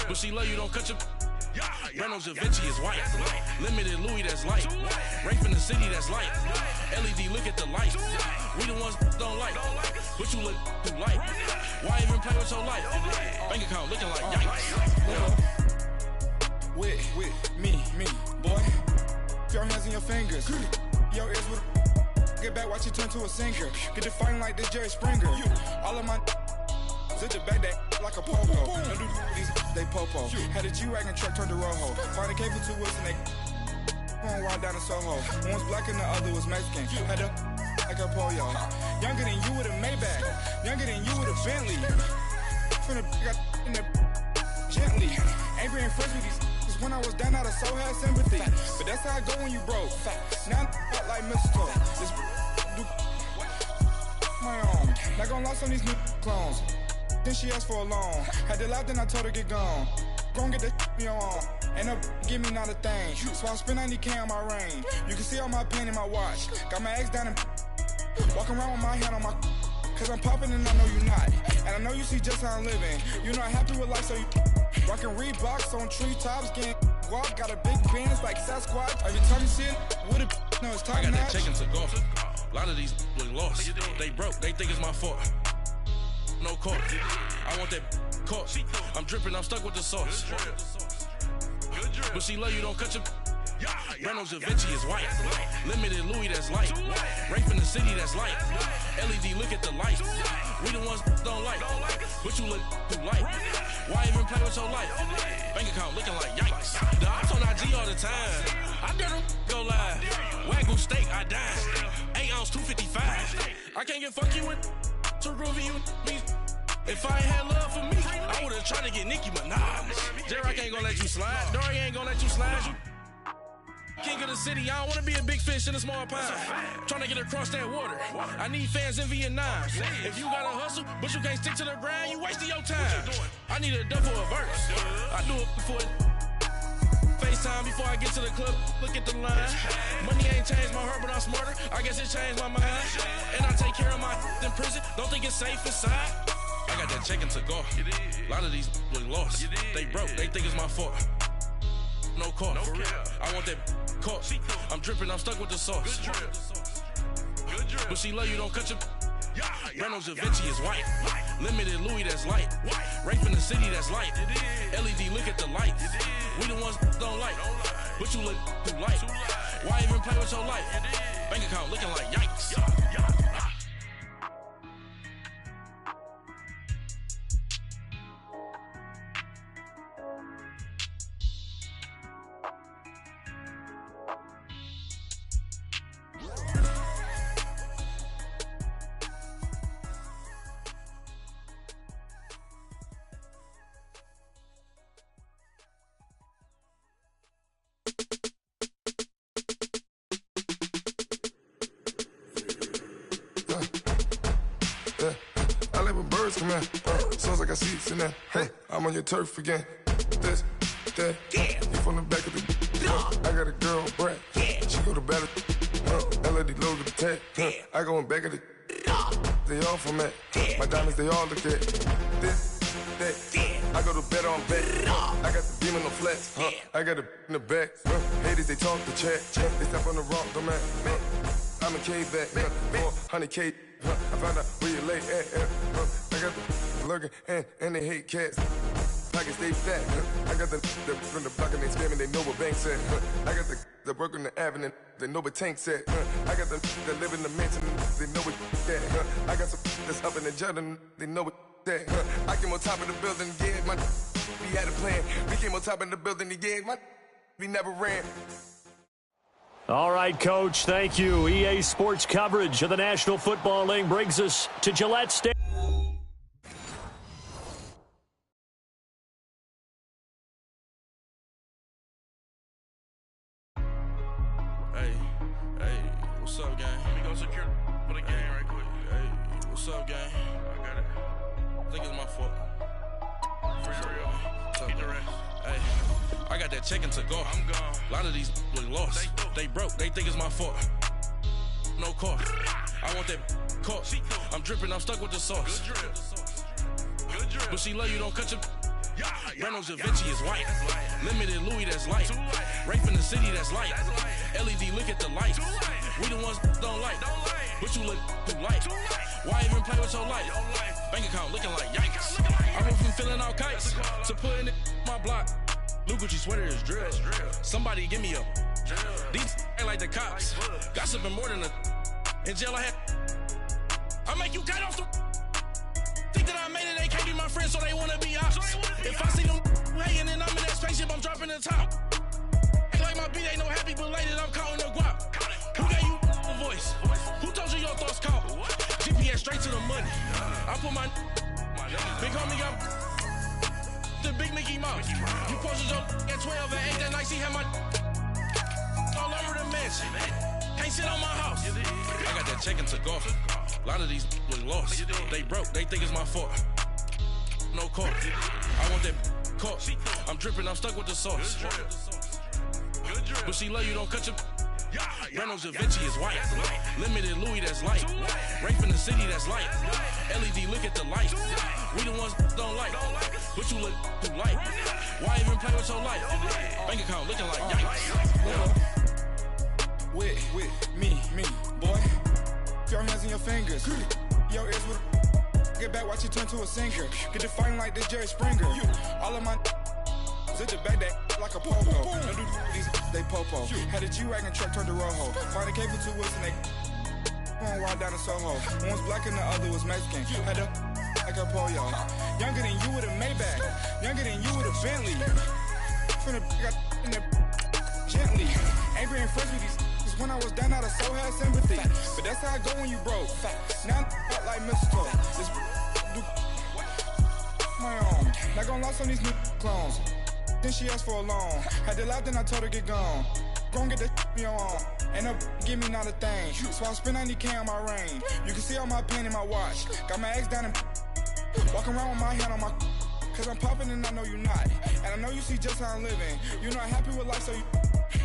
But she love you, don't cut your. Brando Da Vinci is white. Limited Louis, that's light. Rape in the city, that's light. LED, look at the lights. We the ones don't like. But you look too light. Why even play with your life? Bank account looking like yikes. With me, boy. Your hands and your fingers. Your ears with get back, watch you turn to a singer. Get it fighting like this Jerry Springer. All of my sit the back that like a popo. Don't do these they popo. Had a G-Wagon truck turned to Rojo. Find a cable 2 wheels and they going wild down in Soho. One was black and the other was Mexican. Had a like a pollo. Younger than you with a Maybach. Younger than you with a Bentley. From the got in the gently. Ain't being friends with these. When I was down out of soul had sympathy. But that's how I go when you broke. Now I'm like mistletoe. This do my own. Not gonna lost on these new clones. Then she asked for a loan. Had to laugh, then I told her get gone. Gon' get that me on. Ain't no give me not a thing. So I spend 90K on my range. You can see all my pain in my watch. Got my ex down and walking around with my hand on my. Cause I'm popping and I know you not. And I know you see just how I'm living. You're not happy with life, so you rockin' Reeboks on treetops, getting guap. Got a big Benz like Sasquatch. Every time you see it, with a no, it's time. I got that chicken to go. A lot of these look lost. They broke, they think it's my fault. No court. I want that court. I'm dripping, I'm stuck with the sauce. But she love you, don't cut your. Brando Da Vinci is white. Limited Louis, that's light. Rape in the city, that's light. LED, look at the lights. We the ones don't like. But you look too light. Why even play with your life? Bank account looking like yikes. The ops on IG all the time. I dare them go live. Wagyu steak, I dine. 8 ounce, 255. I can't get fuck you with to groovy you me. If I ain't had love for me, I would've tried to get Nicki Minaj. J-Rock ain't gonna let you slide. Dory ain't gonna let you slide. You king of the city, I don't wanna be a big fish in a small pond. Trying to get across that water. I need fans in Vietnam. If you gotta hustle, but you can't stick to the grind, you wasting your time. I need a double a verse. I do it before FaceTime before I get to the club. Look at the line. Money ain't changed my heart, but I'm smarter. I guess it changed my mind. And I take care of my in prison. Don't think it's safe inside. I got that chicken to go. A lot of these look lost. They broke, they think it's my fault. No court, for real. I want that court. I'm dripping, I'm stuck with the sauce. But she love you, don't cut your. Brando Da Vinci is white. Limited Louis, that's light. Rape in the city, that's light. LED, look at the lights. We the ones don't like. But you look too light. Why even play with your life? Bank account looking like yikes. Sounds like I see seats in there. Hey, I'm on your turf again. This, that, yeah. You from the back of the. I got a girl, Brad. Yeah. She go to battle. LED logo the tag. Yeah. I go in back of the. They all from that. Yeah. My diamonds, they all look at this, that. Yeah. I go to bed on bed. I got the beam on the flats. I got it in the back. Haters, they talk the chat. They step on the rock, the man. I'm a K-back. 400K. I found out where you lay at. I got the lurking and they hate cats. Pockets stay fat. I got the from the block and they spamming, they know what banks at. I got the work on the avenue, they know what tanks at. I got the that live in the mansion, they know what that. I got some that's up in the Jordan, they know what that. I came on top of the building, yeah, my we had a plan. We came on top of the building, yeah, my we never ran. All right, Coach, thank you. EA Sports coverage of the National Football League brings us to Gillette Stadium. Hey, what's up, gang? Let me go secure for the game right quick. Hey, what's up, gang? I got it. I think it's my fault. For real. Keep the rest. Hey. I got that chicken to go. I'm gone. A lot of these look lost. They broke, they think it's my fault. No court. I want that court. I'm dripping, I'm stuck with the sauce. But she love you, don't cut your. Reynolds Da Vinci is white. Limited Louis that's light. Rape in the city that's light. LED look at the lights. We the ones don't like. But you look too light. Why even play with your life? Bank account looking like yikes. I went from filling out kites to putting it in my block. Blue Gucci sweater is drill. Somebody give me a. These ain't like the cops. Gossiping more than a. In jail I had. I make you cut off the. Think that I made it, they can't be my friends, so they wanna be ops. If I see them hating and I'm in that spaceship, I'm dropping the top. Act like my beat ain't no happy belated, I'm counting the guap. Who gave you a voice? Who told you your thoughts count? GPS straight to the money. I put my big homie got the big Mickey Mouse. You posted your at 12 and 8 that night, she had my all over the mansion. Can't sit on my house. I got that check into golf. A lot of these was lost. They broke, they think it's my fault. No call. I want that caught. I'm dripping, I'm stuck with the sauce. But she love you, don't cut your. Reynolds Da Vinci is white. Limited Louis that's light. Rape in the city that's light. LED look at the lights. We the ones don't like. But you look too light. Why even play with your life? Bank account looking like yikes. With me, boy. Your hands in your fingers. Your ears with get back, watch you turn to a singer. Get to fighting like this Jerry Springer. All of my zip the back that like a popo. Don't do these they popo. Had a G-Wagon truck turned to Rojo. Find a cable 2 wheels and they going wild down in Soho. One was black and the other was Mexican. Had a like a pollo. Younger than you with a Maybach. Younger than you with a Bentley. From the got in the gently. Angry and friends with these. When I was down out of so had sympathy. But that's how I go when you broke. Now I'm like mistletoe. This do my own. Not gonna lost on these new clones. Then she asked for a loan. Had to laugh, then I told her get gone. Gon' get that me on. Ain't no give me not a thing. So I spend 90K on my range. You can see all my pain in my watch. Got my ex down and walking around with my hand on my. Cause I'm popping and I know you not. And I know you see just how I'm living. You're not happy with life, so you.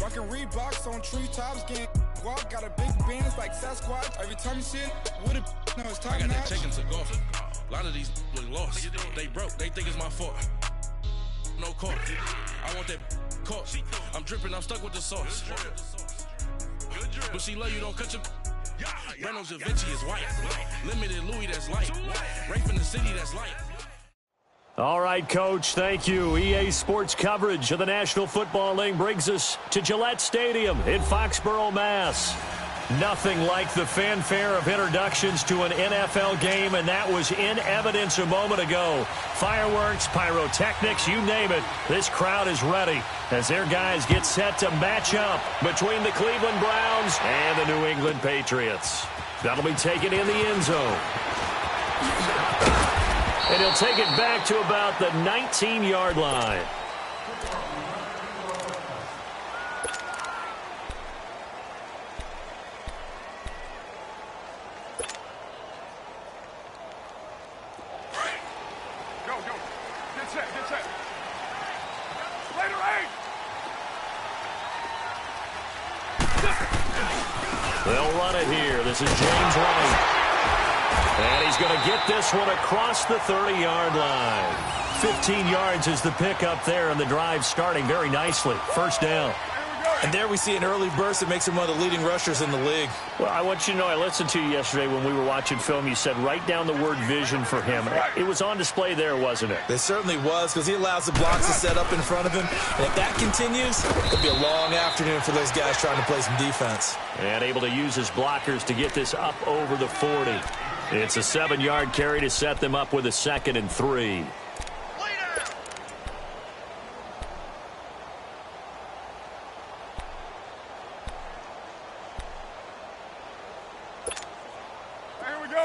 Rockin' Reeboks on treetops, getting walk, got a big bands like Sasquatch. Every time you see it, with it, no, it's top I got that notch. check into golf. A lot of these was lost. They broke, they think it's my fault. No call. I want that caught. I'm dripping, I'm stuck with the sauce. But she love you, don't cut your. Reynolds Da Vinci is white. Limited Louis that's light. Rape in the city that's light. All right, Coach, thank you. EA Sports coverage of the National Football League brings us to Gillette Stadium in Foxborough, Mass. Nothing like the fanfare of introductions to an NFL game, and that was in evidence a moment ago. Fireworks, pyrotechnics, you name it. This crowd is ready as their guys get set to match up between the Cleveland Browns and the New England Patriots. That'll be taken in the end zone. And he'll take it back to about the 19-yard line. Go. Get set. Later, 8. They'll run it here. This is James White. And he's going to get this one across the 30-yard line. 15 yards is the pickup there, and the drive starting very nicely. First down. And there we see an early burst that makes him one of the leading rushers in the league. Well, I want you to know, I listened to you yesterday when we were watching film. You said write down the word vision for him. It was on display there, wasn't it? It certainly was, because he allows the blocks to set up in front of him. And if that continues, it'll be a long afternoon for those guys trying to play some defense. And able to use his blockers to get this up over the 40. It's a 7-yard carry to set them up with a 2nd and 3. Here we go.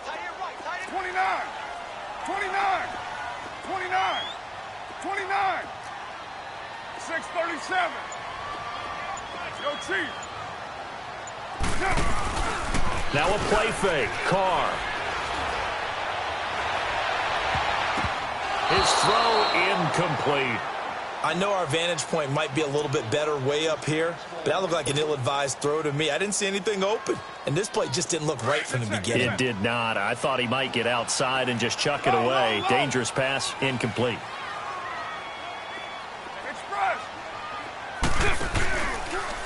Tight end right. 29. 6:37. Yo, Chief. Now a play fake. Carr. His throw incomplete. I know our vantage point might be a little bit better way up here, but that looked like an ill-advised throw to me. I didn't see anything open, and this play just didn't look right from the beginning. It did not. I thought he might get outside and just chuck it away. Dangerous pass, incomplete.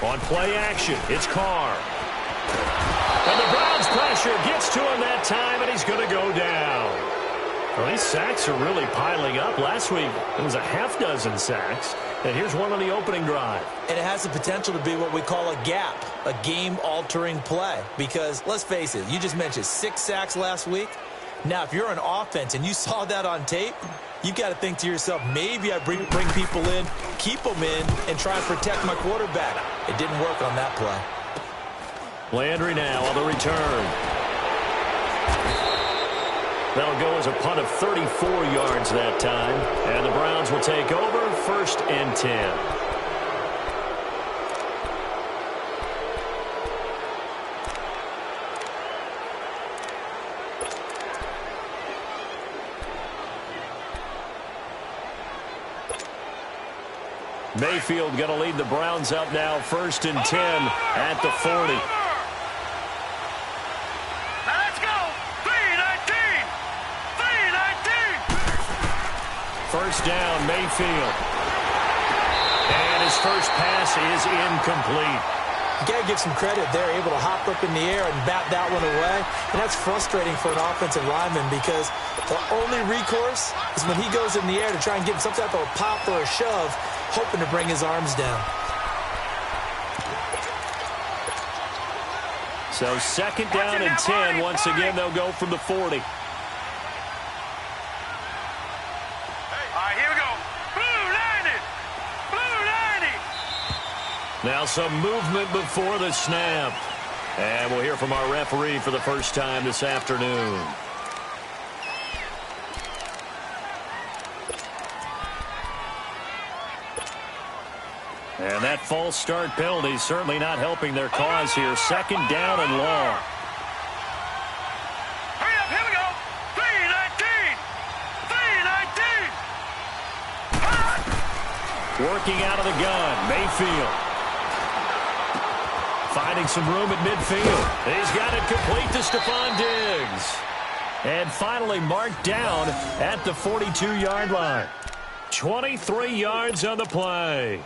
On play action, it's Carr. And the Browns pressure gets to him that time, and he's going to go down. Well, these sacks are really piling up. Last week, it was a half-dozen sacks. And here's one on the opening drive. And it has the potential to be what we call a gap, a game-altering play. Because, let's face it, you just mentioned 6 sacks last week. Now, if you're an offense and you saw that on tape, you've got to think to yourself, maybe I bring people in, keep them in, and try and protect my quarterback. It didn't work on that play. Landry now on the return. That'll go as a punt of 34 yards that time. And the Browns will take over 1st and 10. Mayfield going to lead the Browns up now 1st and 10 at the 40. First down, Mayfield. And his first pass is incomplete. You got to give some credit there, able to hop up in the air and bat that one away. And that's frustrating for an offensive lineman because the only recourse is when he goes in the air to try and get some type of a pop or a shove, hoping to bring his arms down. So 2nd down and 10. Once again, they'll go from the 40. Now some movement before the snap. And we'll hear from our referee for the first time this afternoon. And that false start penalty certainly not helping their cause here. 2nd down and long. Hurry up, here we go. 3-19. 3-19. Working out of the gun, Mayfield. Finding some room at midfield. He's got it complete to Stephon Diggs. And finally marked down at the 42-yard line. 23 yards on the play.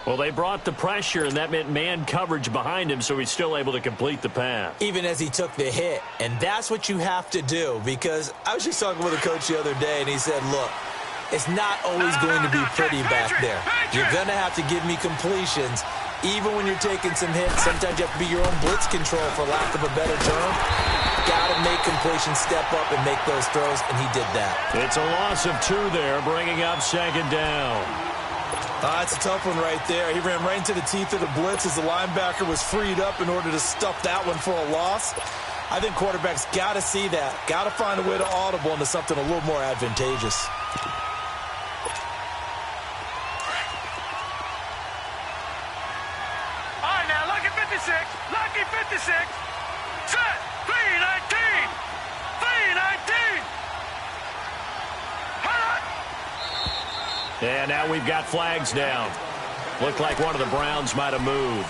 Well, they brought the pressure, and that meant man coverage behind him, so he's still able to complete the pass. Even as he took the hit. And that's what you have to do, because I was just talking with a coach the other day, and he said, look, it's not always going to be pretty back there. You're going to have to give me completions. Even when you're taking some hits, sometimes you have to be your own blitz control, for lack of a better term. Got to make completions, step up, and make those throws, and he did that. It's a loss of 2 there, bringing up 2nd down. That's a tough one right there. He ran right into the teeth of the blitz as the linebacker was freed up in order to stuff that one for a loss. I think quarterbacks got to see that. Got to find a way to audible into something a little more advantageous. Lucky 56. Set. 3-19. 3-19. And now we've got flags down. Looked like one of the Browns might have moved.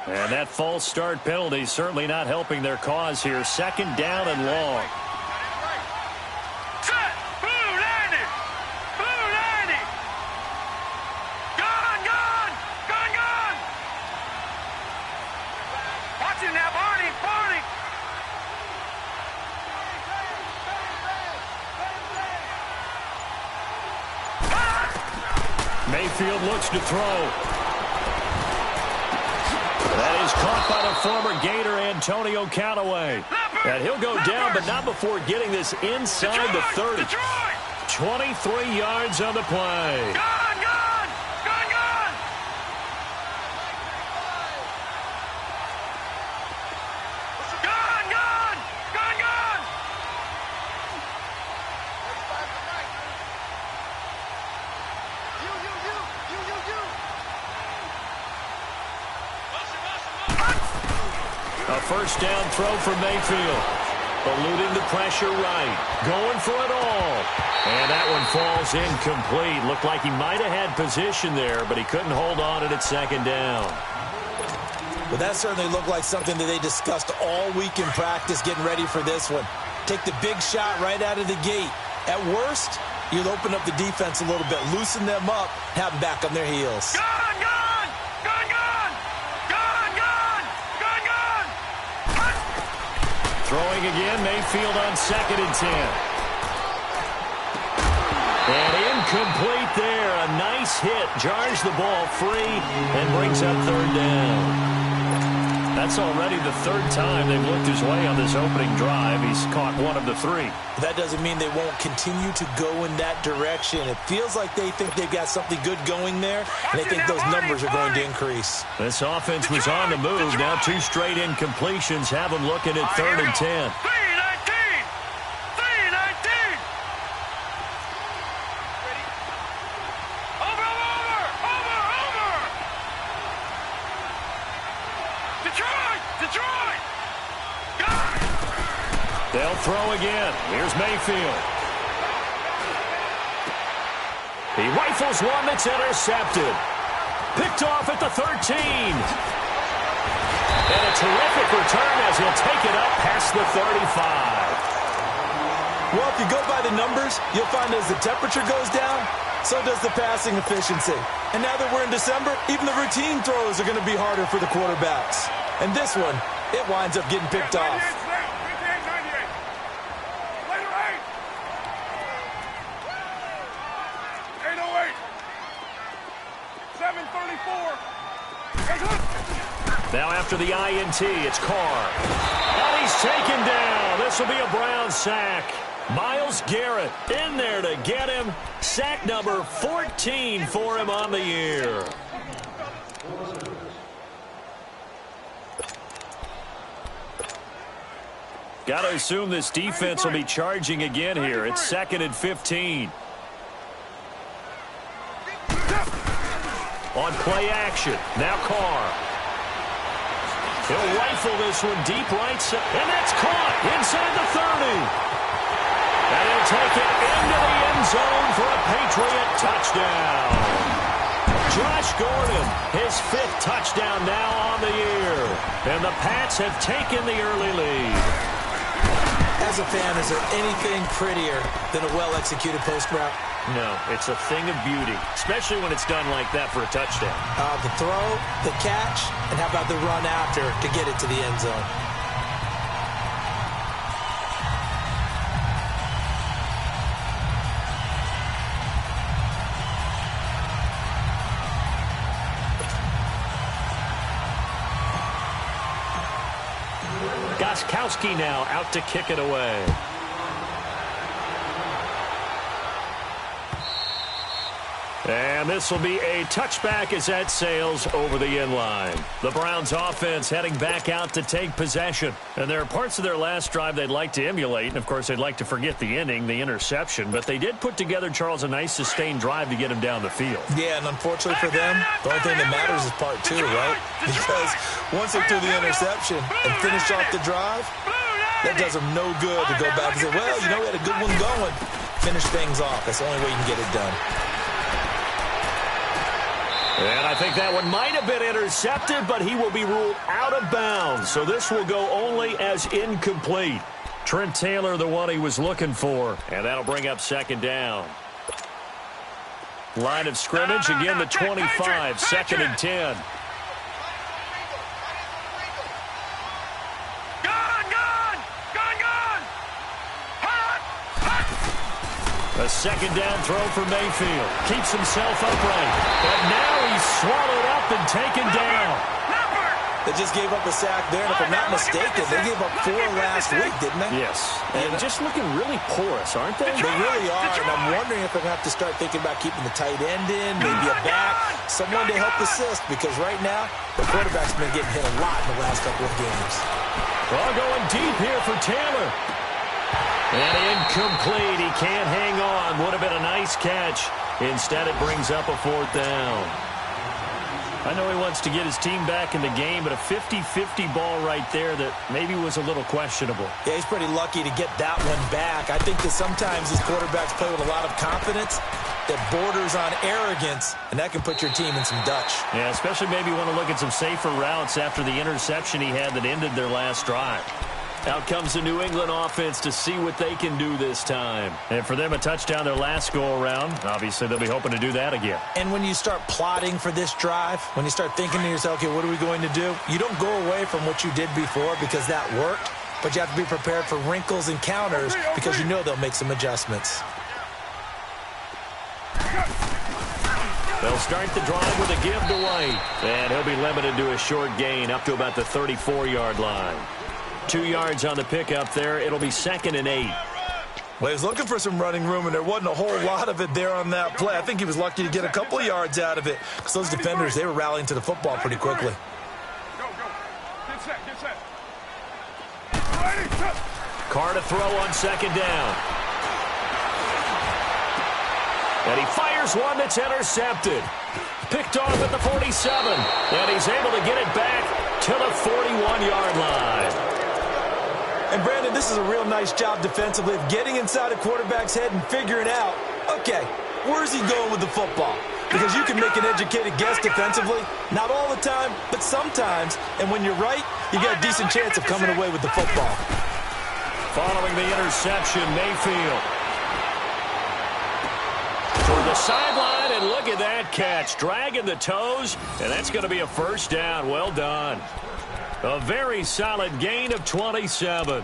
And that false start penalty certainly not helping their cause here. 2nd down and long. Mayfield looks to throw. That is caught by the former Gator Antonio Callaway. And he'll go down, but not before getting this inside the 30. 23 yards on the play. A first down throw for Mayfield. Eluding the pressure right. Going for it all. And that one falls incomplete. Looked like he might have had position there, but he couldn't hold on to it at second down. Well, that certainly looked like something that they discussed all week in practice getting ready for this one. Take the big shot right out of the gate. At worst, you'll open up the defense a little bit, loosen them up, have them back on their heels. Gun, gun! Gun, gun! Gun, gun! Gun, gun! Throwing again, Mayfield on 2nd and 10. And incomplete there. A nice hit. Jars the ball free and brings up 3rd down. That's already the 3rd time they've looked his way on this opening drive. He's caught 1 of the 3. That doesn't mean they won't continue to go in that direction. It feels like they think they've got something good going there, and they think those numbers are going to increase. This offense was on the move. Now 2 straight incompletions have them looking at 3rd and 10. 319! 319! Over! Detroit! Detroit! Gun! They'll throw again. Here's Mayfield. He rifles one that's intercepted. Picked off at the 13. And a terrific return as he'll take it up past the 35. Well, if you go by the numbers, you'll find as the temperature goes down, so does the passing efficiency. And now that we're in December, even the routine throws are going to be harder for the quarterbacks. And this one, it winds up getting picked off. 734. Now after the INT, it's Carr. And he's taken down. This will be a Brown sack. Myles Garrett in there to get him. Sack number 14 for him on the year. Got to assume this defense will be charging again here. It's 2nd and 15. On play action. Now Carr. He'll rifle this one deep right side. And that's caught inside the 30. And he'll take it into the end zone for a Patriot touchdown. Josh Gordon, his 5th touchdown now on the year. And the Pats have taken the early lead. As a fan, is there anything prettier than a well-executed post route? No, it's a thing of beauty, especially when it's done like that for a touchdown. The throw, the catch, and how about the run after to get it to the end zone? Gostkowski now out to kick it away. And this will be a touchback as that sails over the end line. The Browns offense heading back out to take possession. And there are parts of their last drive they'd like to emulate. And, of course, they'd like to forget the inning, the interception. But they did put together, Charles, a nice sustained drive to get him down the field. Yeah, and unfortunately for them, the only thing that matters is part 2, right? Because once they threw the interception and finished off the drive, that does them no good to go back and say, well, you know, we had a good one going. Finish things off. That's the only way you can get it done. And I think that one might have been intercepted, but he will be ruled out of bounds. So this will go only as incomplete. Trent Taylor, the one he was looking for. And that'll bring up 2nd down. Line of scrimmage, again the 25, 2nd and 10. A 2nd down throw for Mayfield. Keeps himself upright. But now he's swallowed up and taken down. They just gave up a sack there, and if I'm not mistaken, they gave up 4 last week, didn't they? Yes. And just looking really porous, aren't they? They really are, and I'm wondering if they're going to have to start thinking about keeping the tight end in, maybe a back, someone to help assist, because right now, the quarterback's been getting hit a lot in the last couple of games. Well, going deep here for Taylor. And incomplete. He can't hang on. Would have been a nice catch. Instead, it brings up a 4th down. I know he wants to get his team back in the game, but a 50-50 ball right there that maybe was a little questionable. Yeah, he's pretty lucky to get that one back. I think that sometimes these quarterbacks play with a lot of confidence that borders on arrogance, and that can put your team in some Dutch. Yeah, especially maybe want to look at some safer routes after the interception he had that ended their last drive. Out comes the New England offense to see what they can do this time. And for them, a touchdown their last go-around. Obviously, they'll be hoping to do that again. And when you start plotting for this drive, when you start thinking to yourself, okay, what are we going to do? You don't go away from what you did before because that worked, but you have to be prepared for wrinkles and counters because you know they'll make some adjustments. They'll start the drive with a give to White. And he'll be limited to a short gain up to about the 34-yard line. 2 yards on the pickup there. It'll be 2nd and 8. Well, he was looking for some running room, and there wasn't a whole lot of it there on that play. I think he was lucky to get a couple of yards out of it because those defenders, they were rallying to the football pretty quickly. Get set. Carr to throw on 2nd down. And he fires one that's intercepted. Picked off at the 47. And he's able to get it back to the 41-yard line. And, Brandon, this is a real nice job defensively of getting inside a quarterback's head and figuring out, okay, where's he going with the football? Because you can make an educated guess defensively, not all the time, but sometimes. And when you're right, you got a decent chance of coming away with the football. Following the interception, Mayfield toward the sideline, and look at that catch. Dragging the toes, and that's going to be a first down. Well done. A very solid gain of 27.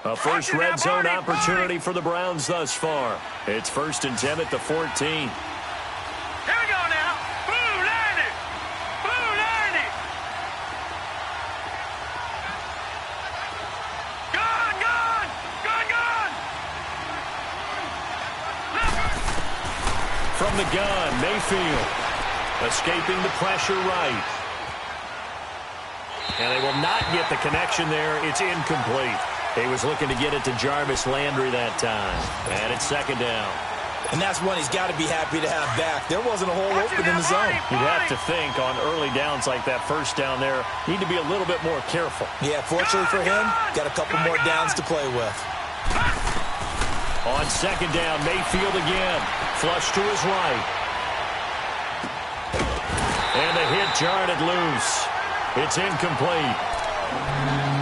A first red zone opportunity for the Browns thus far. It's 1st and 10 at the 14. Here we go now. Boo, Lanny. Boo, Lanny. Gun. From the gun, Mayfield escaping the pressure right. And they will not get the connection there. It's incomplete. He was looking to get it to Jarvis Landry that time. And it's 2nd down. And that's one he's got to be happy to have back. There wasn't a hole open in the zone. You'd have to think on early downs like that first down there, need to be a little bit more careful. Yeah, fortunately for him, got a couple more downs to play with. On 2nd down, Mayfield again. Flush to his right. And the hit jarred it loose. It's incomplete.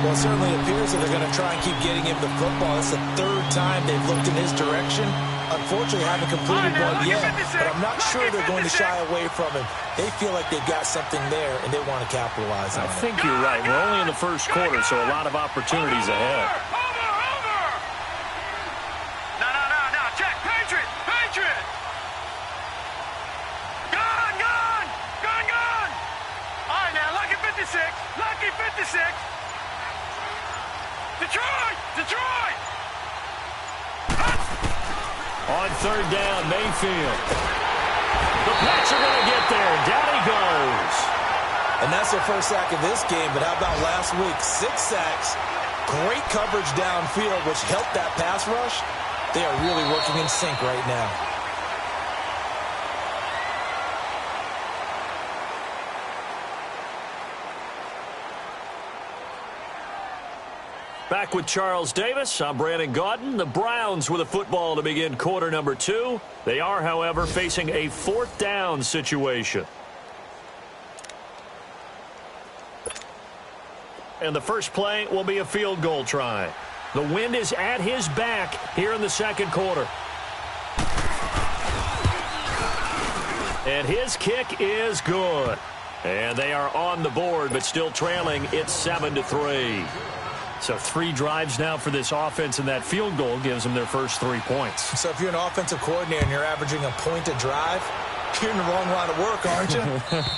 Well, it certainly appears that they're going to try and keep getting him the football. It's the 3rd time they've looked in his direction. Unfortunately, haven't completed one yet, but I'm not sure they're going to shy away from him. They feel like they've got something there, and they want to capitalize on it. I think you're right. We're only in the first quarter, so a lot of opportunities ahead. Over. No. Check. Patriot. Gun. All right, now, Lucky 56. Detroit. On 3rd down, Mayfield. The Pats are going to get there. Down he goes. And that's their first sack of this game, but how about last week? 6 sacks, great coverage downfield, which helped that pass rush. They are really working in sync right now. Back with Charles Davis, I'm Brandon Gaudin. The Browns with a football to begin quarter number 2. They are, however, facing a 4th down situation. And the first play will be a field goal try. The wind is at his back here in the 2nd quarter. And his kick is good. And they are on the board, but still trailing. It's 7-3. So 3 drives now for this offense, and that field goal gives them their first 3 points. So if you're an offensive coordinator and you're averaging a point a drive, you're in the wrong line of work, aren't you?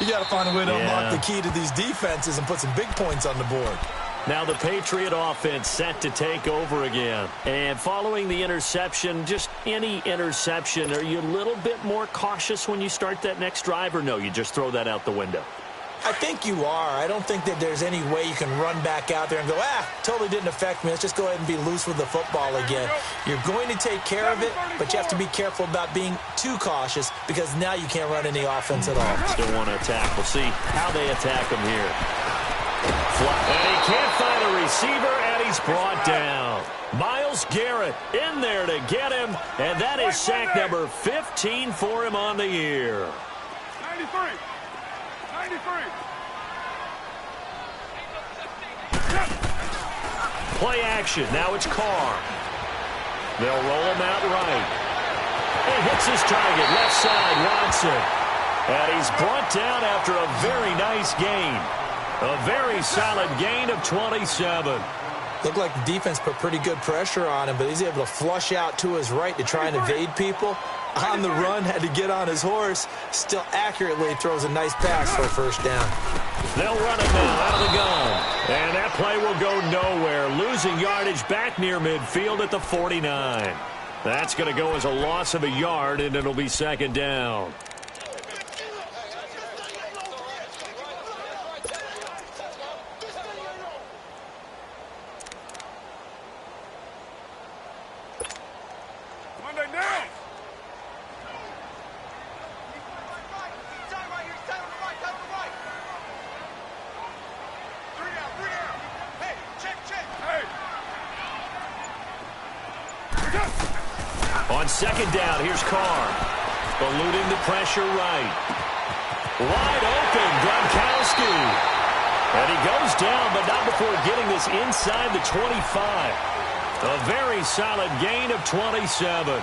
You got to find a way to unlock the key to these defenses and put some big points on the board. Now the Patriot offense set to take over again. And following the interception, just any interception, are you a little bit more cautious when you start that next drive, or no, you just throw that out the window? I think you are. I don't think that there's any way you can run back out there and go, totally didn't affect me. Let's just go ahead and be loose with the football again. You're going to take care of it, but you have to be careful about being too cautious because now you can't run any offense at all. Still want to attack. We'll see how they attack him here. And he can't find a receiver, and he's brought down. Miles Garrett in there to get him, and that is sack number 15 for him on the year. 93. Play action. Now it's Carr. They'll roll him out right. He hits his target. Left side, Watson. And he's brought down after a very nice gain. A very solid gain of 27. Looked like the defense put pretty good pressure on him, but he's able to flush out to his right to try and evade people. On the run, had to get on his horse. Still accurately throws a nice pass for a first down. They'll run it now out of the gun. And that play will go nowhere. Losing yardage back near midfield at the 49. That's going to go as a loss of a yard, and it'll be second down. On second down, here's Carr. Eluding the pressure right. Wide open, Gronkowski. And he goes down, but not before getting this inside the 25. A very solid gain of 27.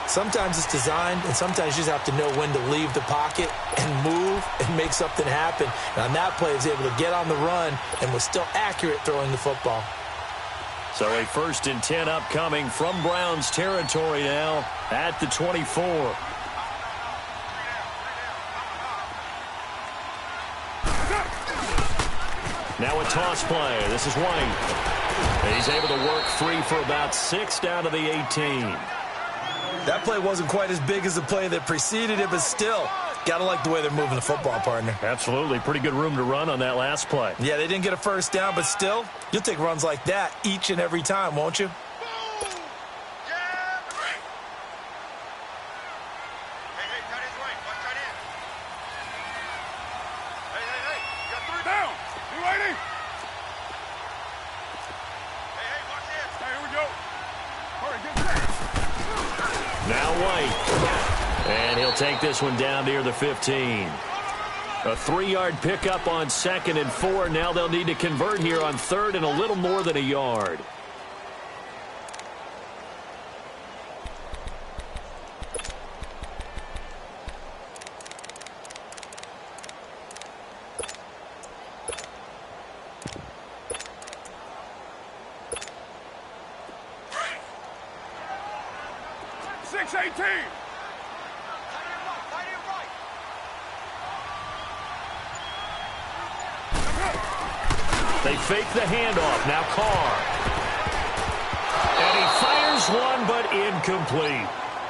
Sometimes it's designed, and sometimes you just have to know when to leave the pocket and move and make something happen. And on that play, he was able to get on the run and was still accurate throwing the football. So a 1st and 10 upcoming from Browns territory now at the 24. Now a toss play. This is White. And he's able to work free for about 6 down to the 18. That play wasn't quite as big as the play that preceded it, but still, gotta like the way they're moving the football, partner. Absolutely. Pretty good room to run on that last play. Yeah, they didn't get a first down, but still, you'll take runs like that each and every time, won't you? Now White. And he'll take this one down near the 15. A 3-yard pickup on 2nd and 4. Now they'll need to convert here on 3rd and a little more than a yard. They fake the handoff. Now Carr. And he fires one, but incomplete.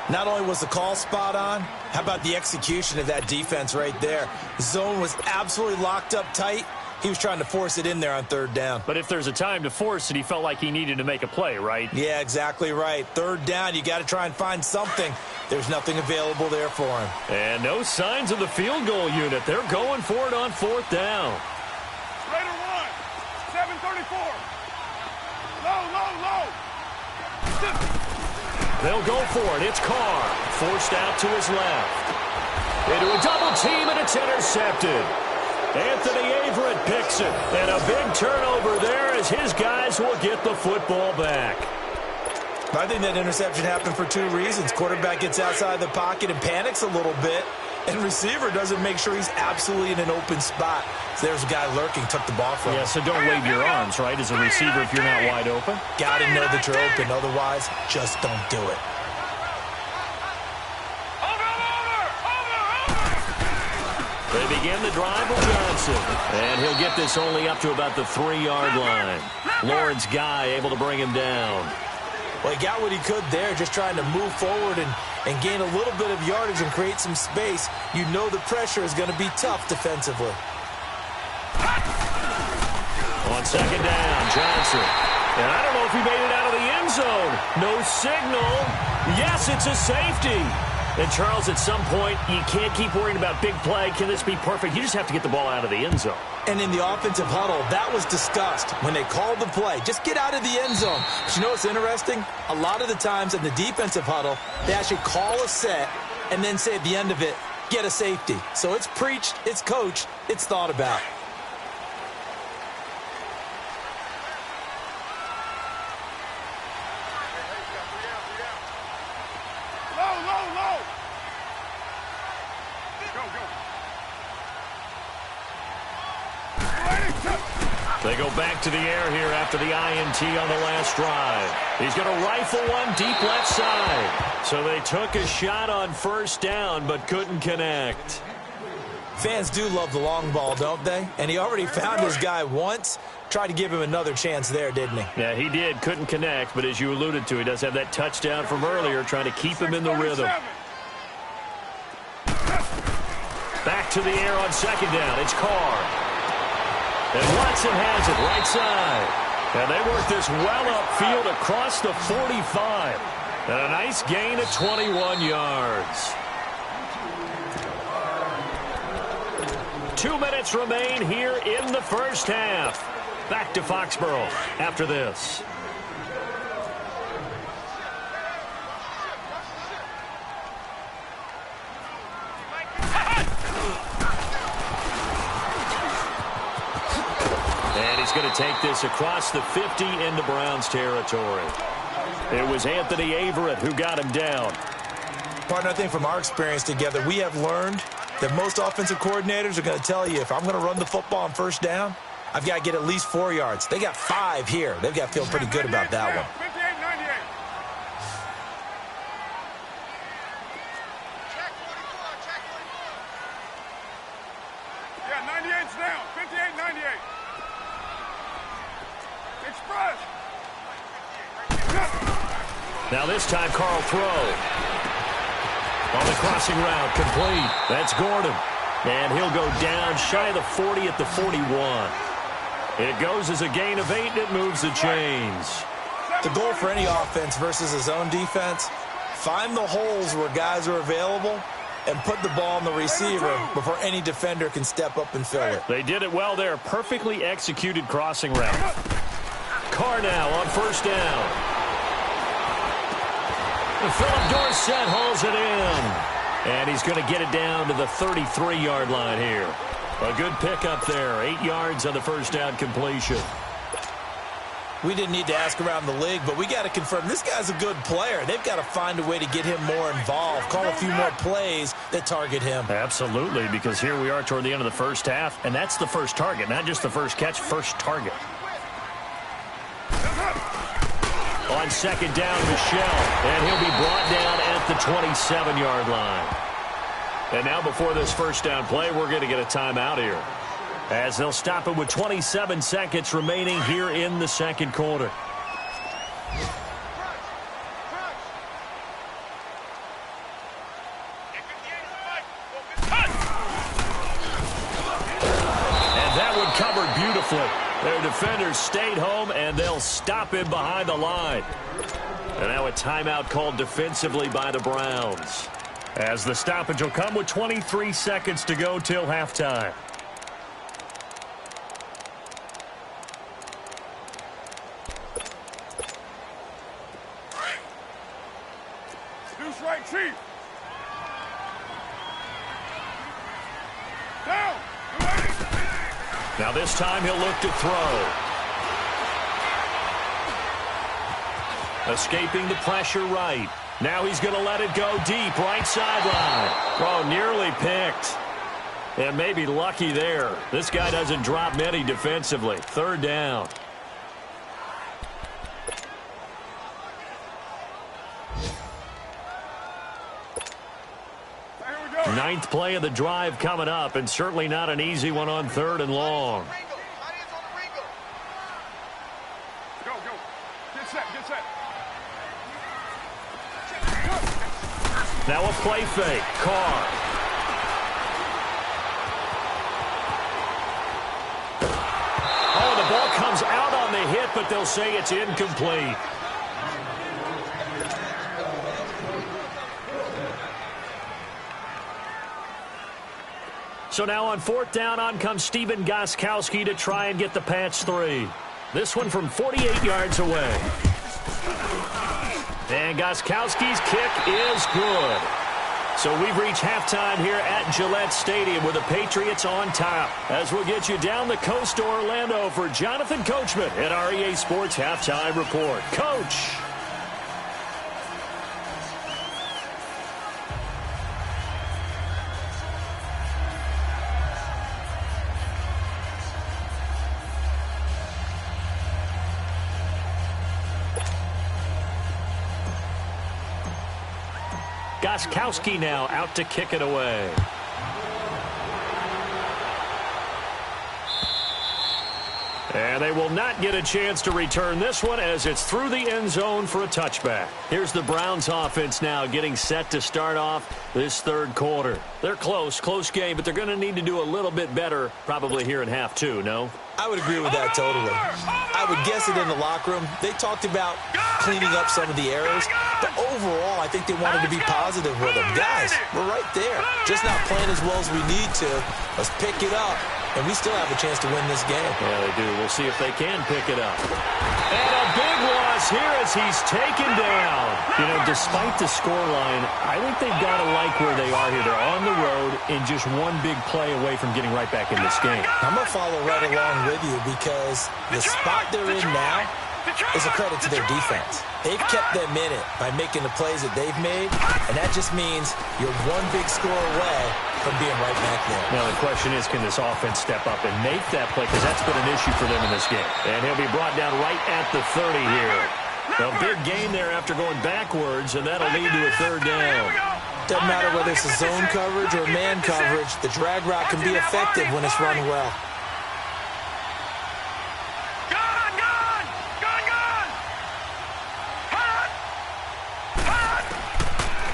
Not only was the call spot on, how about the execution of that defense right there? The zone was absolutely locked up tight. He was trying to force it in there on 3rd down. But if there's a time to force it, he felt like he needed to make a play, right? Yeah, exactly right. 3rd down, you got to try and find something. There's nothing available there for him. And no signs of the field goal unit. They're going for it on 4th down. Raider 1, 734. Low. They'll go for it. It's Carr. Forced out to his left. Into a double team, and it's intercepted. Anthony Averett picks it. And a big turnover there as his guys will get the football back. I think that interception happened for 2 reasons. Quarterback gets outside the pocket and panics a little bit. And receiver doesn't make sure he's absolutely in an open spot. So there's a guy lurking, took the ball from him. Yeah, so don't wave your arms, right, as a receiver if you're not wide open. Got to know that you're open. Otherwise, just don't do it. They begin the drive with Johnson. And he'll get this only up to about the 3-yard line. Lawrence Guy able to bring him down. Well, he got what he could there, just trying to move forward and gain a little bit of yardage and create some space. You know the pressure is going to be tough defensively. On second down, Johnson. And I don't know if he made it out of the end zone. No signal. Yes, it's a safety. And, Charles, at some point, you can't keep worrying about big play. Can this be perfect? You just have to get the ball out of the end zone. And in the offensive huddle, that was discussed when they called the play. Just get out of the end zone. But you know what's interesting? A lot of the times in the defensive huddle, they actually call a set and then say at the end of it, get a safety. So it's preached, it's coached, it's thought about. They go back to the air here after the INT on the last drive. He's going to rifle one deep left side. So they took a shot on first down but couldn't connect. Fans do love the long ball, don't they? And he already found his guy once. Tried to give him another chance there, didn't he? Yeah, he did. Couldn't connect, but as you alluded to, he does have that touchdown from earlier, trying to keep him in the rhythm. Back to the air on second down. It's Carr. And Watson has it right side. And they work this well upfield across the 45. And a nice gain of 21 yards. 2 minutes remain here in the first half. Back to Foxborough after this. And he's going to take this across the 50 into Browns territory. It was Anthony Averett who got him down. Partner, I think from our experience together, we have learned that most offensive coordinators are going to tell you, if I'm going to run the football on first down, I've got to get at least 4 yards. They got 5 here. They've got to feel pretty good about that one. 58-98. Yeah, 98's down. 58-98. Express. Now this time, Carl throw. On the crossing route, complete. That's Gordon. And he'll go down shy of the 40 at the 41. It goes as a gain of 8, and it moves the chains. The goal for any offense versus his own defense, find the holes where guys are available and put the ball on the receiver before any defender can step up and fill it. They did it well there. Perfectly executed crossing route. Carr now on first down. And Philip Dorsett hauls it in. And he's going to get it down to the 33-yard line here. A good pickup there. 8 yards on the first down completion. We didn't need to ask around the league, but we got to confirm this guy's a good player. They've got to find a way to get him more involved, call a few more plays that target him. Absolutely, because here we are toward the end of the first half, and that's the first target, not just the first catch, first target. On second down, Michelle, and he'll be brought down at the 27-yard line. And now before this first down play, we're going to get a timeout here, as they'll stop it with 27 seconds remaining here in the second quarter. And that one covered beautifully. Their defenders stayed home, and they'll stop him behind the line. And now a timeout called defensively by the Browns, as the stoppage will come with 23 seconds to go till halftime. Deuce right, Chief. Down. Now this time he'll look to throw. Escaping the pressure right. Now he's going to let it go deep, right sideline. Oh, nearly picked. And maybe lucky there. This guy doesn't drop many defensively. Third down. Ninth play of the drive coming up, and certainly not an easy one on third and long. Go, go. Get set, get set. Now a play fake. Carr. Oh, the ball comes point, they'll say it's incomplete. So now on 4th down, on comes Stephen Gostkowski to try and get the Pats 3. This one from 48 yards away. And Gostkowski's kick is good. So we've reached halftime here at Gillette Stadium with the Patriots on top. As we'll get you down the coast to Orlando for Jonathan Coachman at our EA Sports Halftime Report. Coach. Gostkowski now out to kick it away. And they will not get a chance to return this one as it's through the end zone for a touchback. Here's the Browns offense now getting set to start off this third quarter. They're close game, but they're going to need to do a little bit better probably here in half two, no? I would agree with that totally. I would guess it in the locker room. They talked about cleaning up some of the errors, but overall, I think they wanted to be positive with them. Guys, we're right there. Just not playing as well as we need to. Let's pick it up, and we still have a chance to win this game. Yeah, they do. We'll see if they can pick it up. And a big loss here as he's taken down. You know, despite the scoreline, I think they've got to like where they are here. They're on the road and just one big play away from getting right back in this game. I'm going to follow right along with you because the spot they're in now is a credit to their defense. They've kept them in it by making the plays that they've made, and that just means you're one big score away from being right back there. Now, the question is, can this offense step up and make that play? Because that's been an issue for them in this game. And he'll be brought down right at the 30 here. A big gain there after going backwards, and that'll lead to a third down. Doesn't matter whether it's a zone coverage or man coverage, the drag route can be effective when it's run well.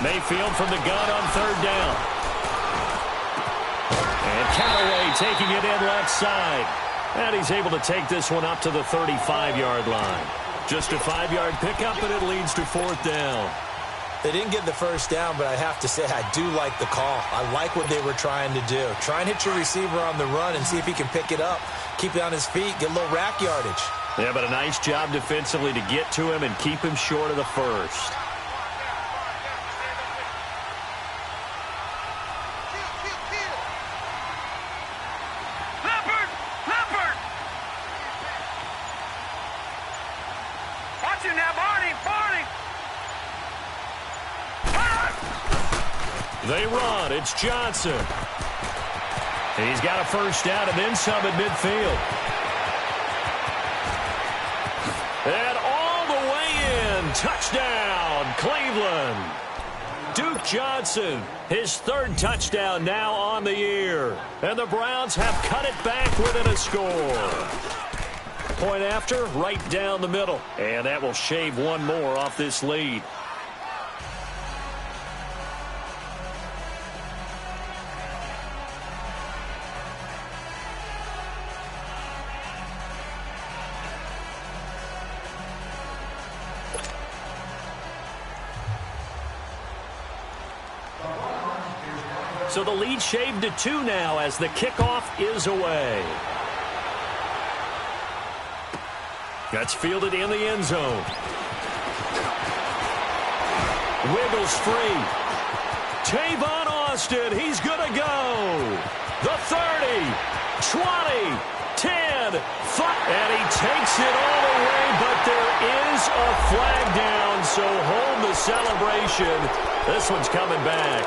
Mayfield from the gun on third down. And Callaway taking it in left side. And he's able to take this one up to the 35-yard line. Just a 5-yard pickup, and it leads to 4th down. They didn't get the first down, but I have to say I do like the call. I like what they were trying to do. Try and hit your receiver on the run and see if he can pick it up. Keep it on his feet, get a little rack yardage. Yeah, but a nice job defensively to get to him and keep him short of the first. They run. It's Johnson. He's got a first down and then some at midfield. And all the way in. Touchdown, Cleveland. Duke Johnson, his third touchdown now on the year. And the Browns have cut it back within a score. Point after, right down the middle. And that will shave one more off this lead. So the lead shaved to 2 now as the kickoff is away. That's fielded in the end zone. Wiggles free. Tavon Austin, he's going to go. The 30, 20, 10, 5. And he takes it all the way, but there is a flag down, so hold the celebration. This one's coming back.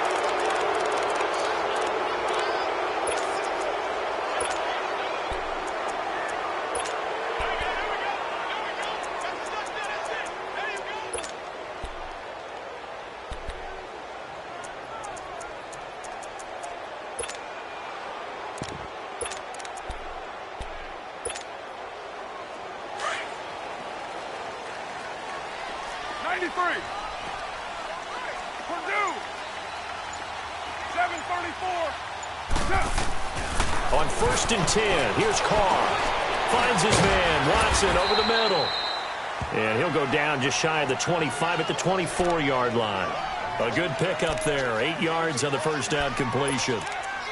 On 1st and 10, here's Carr. Finds his man, Watson, over the middle. And he'll go down just shy of the 25 at the 24-yard line. A good pickup there, 8 yards on the first down completion.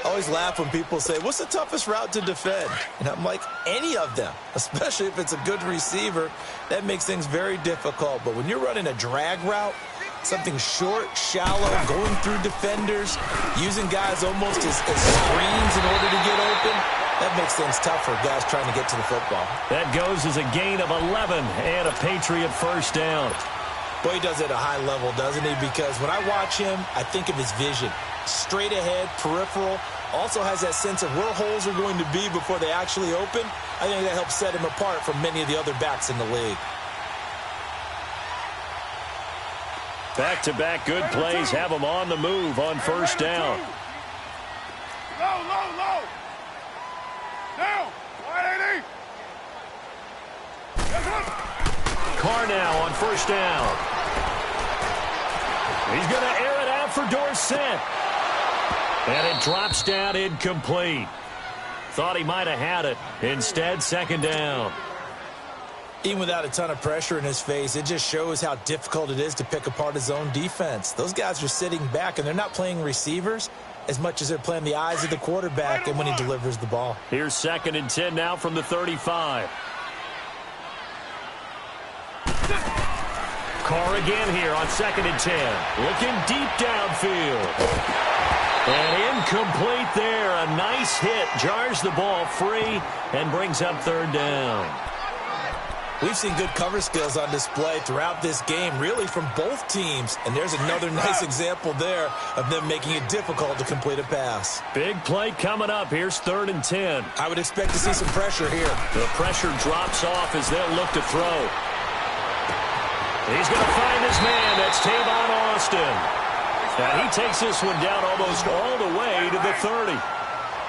I always laugh when people say, what's the toughest route to defend? And I'm like, any of them, especially if it's a good receiver. That makes things very difficult. But when you're running a drag route, something short, shallow, going through defenders, using guys almost as screens in order to get open, that makes things tough for guys trying to get to the football. That goes as a gain of 11 and a Patriot first down. Boy, he does it at a high level, doesn't he? Because when I watch him, I think of his vision. Straight ahead, peripheral, also has that sense of where holes are going to be before they actually open. I think that helps set him apart from many of the other backs in the league. Back-to-back good plays have him on the move on first down. Low, low, low. Down. 180. Carr now on first down. He's going to air it out for Dorsett. And it drops down incomplete. Thought he might have had it. Instead, second down. Even without a ton of pressure in his face, it just shows how difficult it is to pick apart his own defense. Those guys are sitting back, and they're not playing receivers as much as they're playing the eyes of the quarterback and when he delivers the ball. Here's 2nd and 10 now from the 35. Carr again here on 2nd and 10. Looking deep downfield. And incomplete there. A nice hit. Jars the ball free and brings up third down. We've seen good cover skills on display throughout this game, really from both teams. And there's another nice example there of them making it difficult to complete a pass. Big play coming up. Here's 3rd and 10. I would expect to see some pressure here. The pressure drops off as they'll look to throw. He's going to find his man. That's Tavon Austin. Now he takes this one down almost all the way to the 30.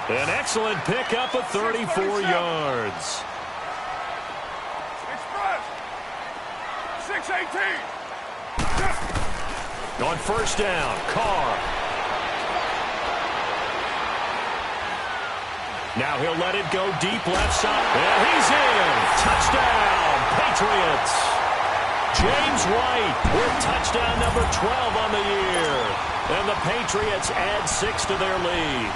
An excellent pickup of 34 yards. 6-18. On first down, Carr. Now he'll let it go deep left side. And he's in. Touchdown, Patriots. James White with touchdown number 12 on the year. And the Patriots add 6 to their lead.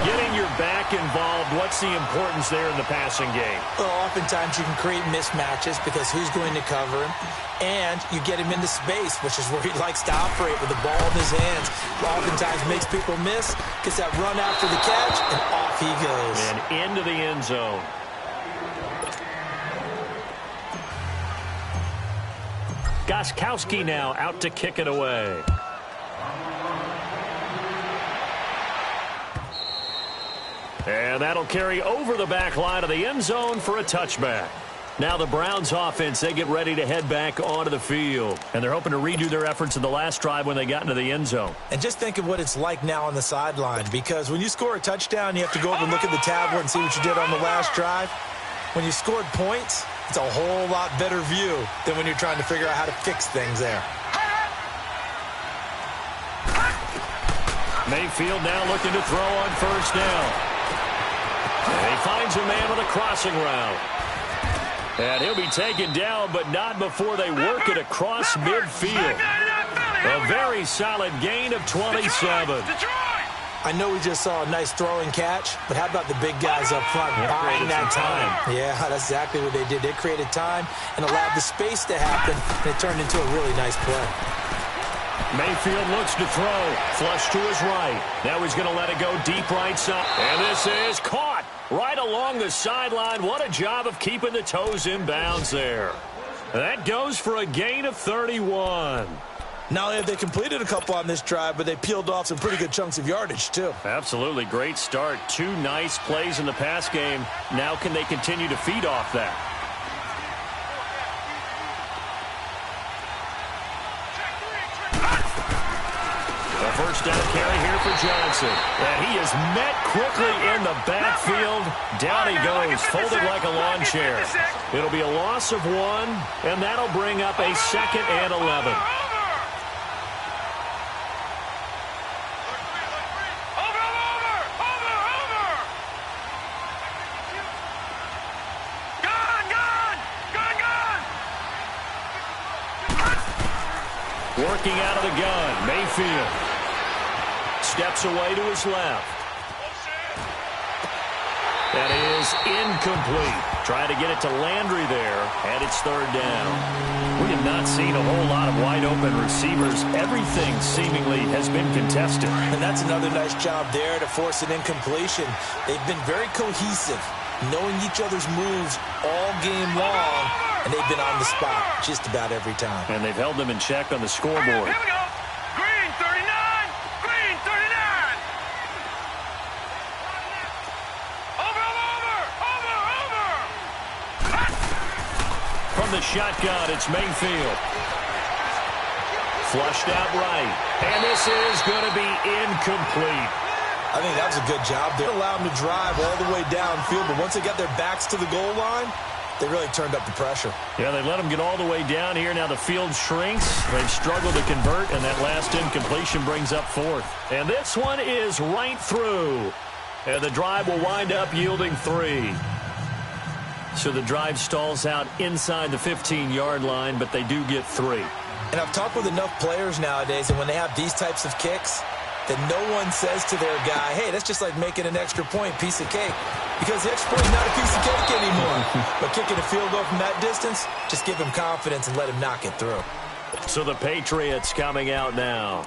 Getting your back involved, what's the importance there in the passing game? Well, oftentimes you can create mismatches because who's going to cover him? And you get him into space, which is where he likes to operate with the ball in his hands. Oftentimes makes people miss, gets that run after the catch, and off he goes. And into the end zone. Gostkowski now out to kick it away. And that'll carry over the back line of the end zone for a touchback. Now the Browns offense, they get ready to head back onto the field. And they're hoping to redo their efforts in the last drive when they got into the end zone. And just think of what it's like now on the sideline, because when you score a touchdown, you have to go over and look at the tablet and see what you did on the last drive. When you scored points, it's a whole lot better view than when you're trying to figure out how to fix things there. Mayfield now looking to throw on first down. And he finds a man on the crossing route. And he'll be taken down, but not before they work it across midfield. A very solid gain of 27. I know we just saw a nice throwing catch, but how about the big guys up front buying that time? Yeah, that's exactly what they did. They created time and allowed the space to happen, and it turned into a really nice play. Mayfield looks to throw. Flush to his right. Now he's going to let it go deep right side. And this is caught right along the sideline. What a job of keeping the toes in bounds there. That goes for a gain of 31. Not only have they completed a couple on this drive, but they peeled off some pretty good chunks of yardage, too. Absolutely. Great start. 2 nice plays in the pass game. Now can they continue to feed off that? A first down carry here for Johnson. And he is met quickly in the backfield. Down he goes, folded like a lawn chair. It'll be a loss of 1, and that'll bring up a 2nd and 11. Working out of the gun, Mayfield. Steps away to his left. That is incomplete. Trying to get it to Landry there, and it's third down. We have not seen a whole lot of wide-open receivers. Everything seemingly has been contested. And that's another nice job there to force an incompletion. They've been very cohesive, knowing each other's moves all game long, and they've been on the spot just about every time. And they've held them in check on the scoreboard. Here we go. Green 39. Green 39. From the shotgun, it's Mayfield. Flushed out right. And this is going to be incomplete. I think that was a good job. They allowed them to drive all the way downfield, but once they got their backs to the goal line, they really turned up the pressure. Yeah, they let them get all the way down here. Now the field shrinks. They've struggled to convert, and that last incompletion brings up fourth. And this one is right through. And the drive will wind up yielding 3. So the drive stalls out inside the 15-yard line, but they do get 3. And I've talked with enough players nowadays, and when they have these types of kicks, that no one says to their guy, hey, that's just like making an extra point, piece of cake. Because the extra point is not a piece of cake anymore. But kicking a field goal from that distance, just give him confidence and let him knock it through. So the Patriots coming out now.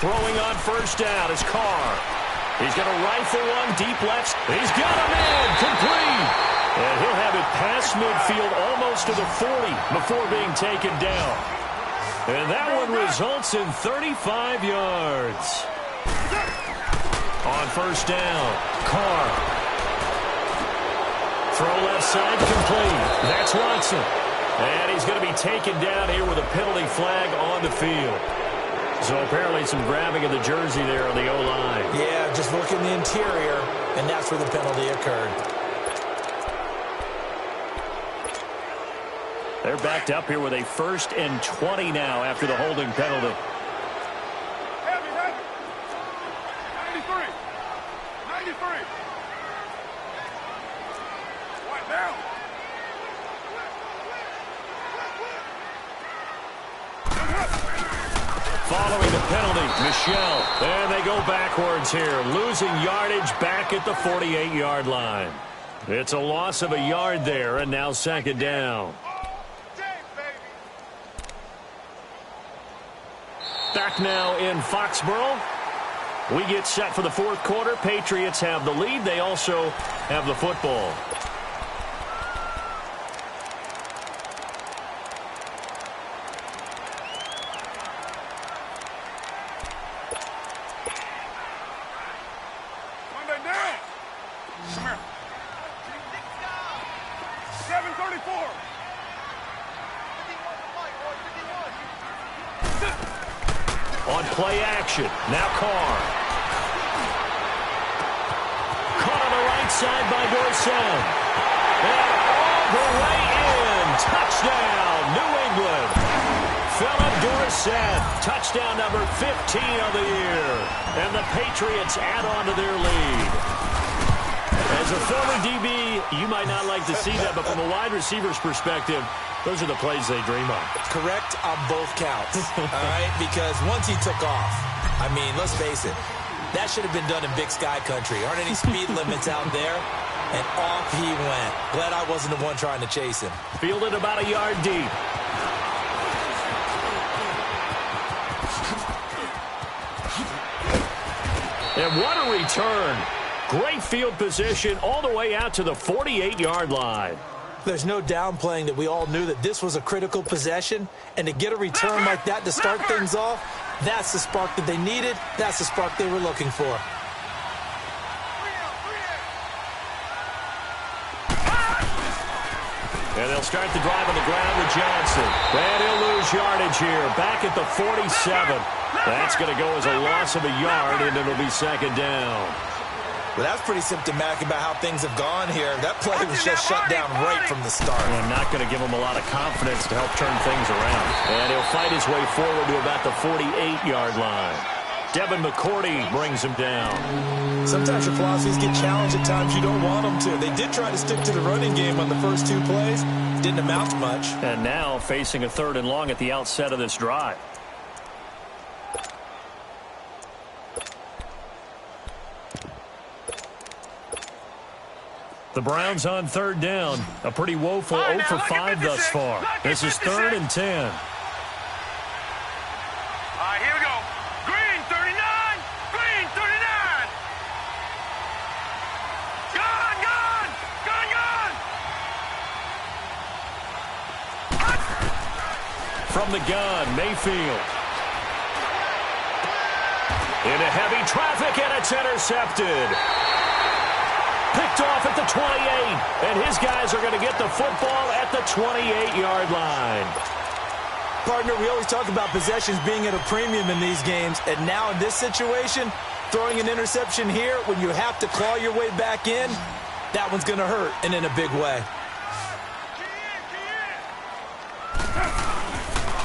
Throwing on first down is Carr. He's going to rifle one deep left. He's got him in. Complete. And he'll have it past midfield almost to the 40 before being taken down. And that one results in 35 yards. On first down, Carr. Throw left side complete. That's Watson. And he's going to be taken down here with a penalty flag on the field. So apparently some grabbing of the jersey there on the O-line. Yeah, just look in the interior, and that's where the penalty occurred. They're backed up here with a 1st and 20 now after the holding penalty. Heavy. 93. 93. Right down. Following the penalty, Michelle. And they go backwards here, losing yardage back at the 48-yard line. It's a loss of a yard there, and now second down. Back now in Foxborough. We get set for the fourth quarter. Patriots have the lead. They also have the football. Play action. Now Carr. Caught on the right side by Dorsett. And all the way in. Touchdown, New England. Philip Dorsett. Touchdown number 15 of the year. And the Patriots add on to their lead. As a former DB, you might not like to see that, but from a wide receiver's perspective, those are the plays they dream of. Correct on both counts, all right? Because once he took off, I mean, let's face it, that should have been done in Big Sky country. Aren't any speed limits out there? And off he went. Glad I wasn't the one trying to chase him. Fielded about a yard deep. And what a return. Great field position all the way out to the 48-yard line. There's no downplaying that we all knew that this was a critical possession, and to get a return like that to start things off, that's the spark that they needed. That's the spark they were looking for. And they'll start the drive on the ground with Johnson. And he'll lose yardage here, back at the 47. That's going to go as a loss of a yard, and it'll be second down. Well, that's pretty symptomatic about how things have gone here. That play was just shut down right from the start. And not going to give him a lot of confidence to help turn things around. And he'll fight his way forward to about the 48-yard line. Devin McCourty brings him down. Sometimes your philosophies get challenged at times you don't want them to. They did try to stick to the running game on the first 2 plays. Didn't amount to much. And now facing a 3rd and long at the outset of this drive. The Browns on 3rd down. A pretty woeful 0 for 5 thus far. This is 3rd and 10. All right, here we go. Green, 39. Green, 39. Gone, gone. Gone, gone. From the gun, Mayfield. Into heavy traffic, and it's intercepted. Picked off at the 28, and his guys are going to get the football at the 28-yard line. Partner, we always talk about possessions being at a premium in these games, and now in this situation, throwing an interception here when you have to claw your way back in, that one's going to hurt, and in a big way.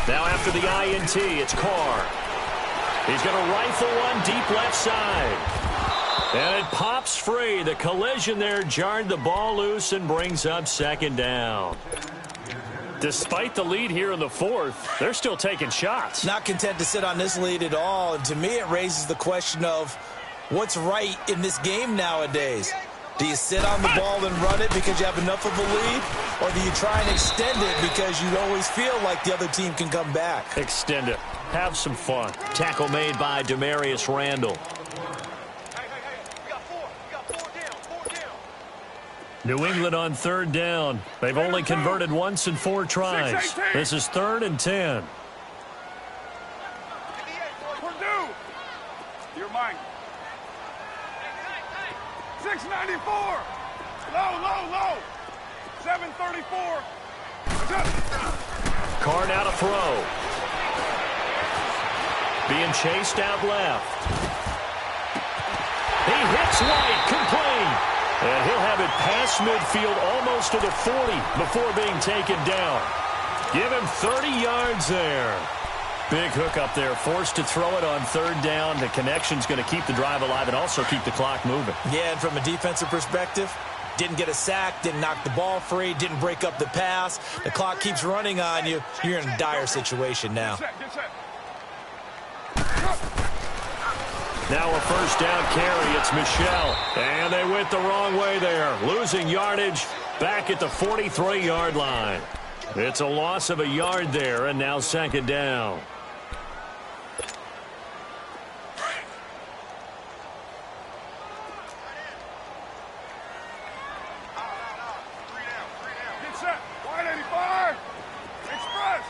Now after the INT, it's Carr. He's going to rifle one deep left side. And it pops free. The collision there jarred the ball loose and brings up 2nd down. Despite the lead here in the 4th, they're still taking shots. Not content to sit on this lead at all. And to me, it raises the question of what's right in this game nowadays. Do you sit on the ball and run it because you have enough of a lead? Or do you try and extend it because you always feel like the other team can come back? Extend it. Have some fun. Tackle made by Demarius Randall. New England on 3rd down. They've only converted once in 4 tries. This is 3rd and 10. Purdue, you're mine. 694. Low. 734. Carr now to throw. Being chased out left. He hits White, complete. And he'll have it past midfield almost to the 40 before being taken down. Give him 30 yards there. Big hook up there, forced to throw it on 3rd down. The connection's going to keep the drive alive and also keep the clock moving. Yeah, and from a defensive perspective, didn't get a sack, didn't knock the ball free, didn't break up the pass. The clock keeps running on you. You're in a dire situation now. Get set. Now a 1st down carry. It's Michel. And they went the wrong way there. Losing yardage back at the 43-yard line. It's a loss of a yard there, and now 2nd down. Get set. Wide 85. Express.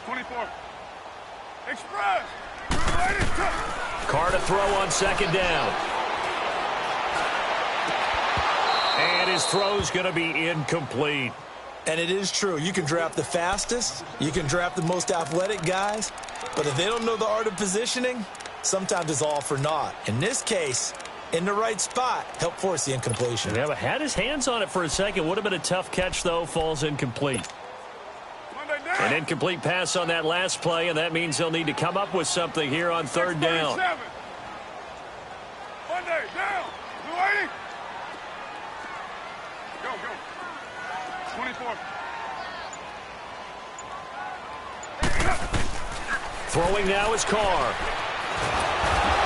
24. Express. Carr to throw on 2nd down. And his throw's going to be incomplete. And it is true. You can draft the fastest. You can draft the most athletic guys. But if they don't know the art of positioning, sometimes it's all for naught. In this case, in the right spot, help force the incompletion. Yeah, but had his hands on it for a second. Would have been a tough catch, though. Falls incomplete. An incomplete pass on that last play, and that means they'll need to come up with something here on 3rd down. Monday, down. 280. Go. 24. Throwing now is Carr.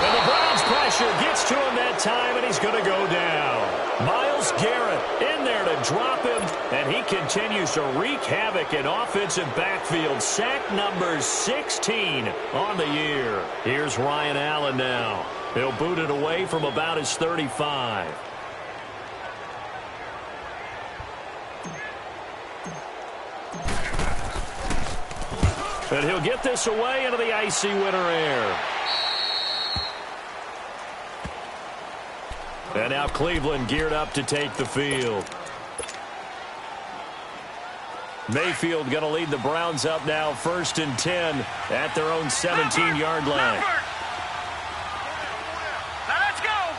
And the Browns pressure gets to him that time, and he's going to go down. Myles Garrett in there to drop him, and he continues to wreak havoc in offensive backfield. Sack number 16 on the year. Here's Ryan Allen now. He'll boot it away from about his 35. And he'll get this away into the icy winter air. And now Cleveland geared up to take the field. Mayfield going to lead the Browns up now, 1st and 10 at their own 17-yard line. Now let's go.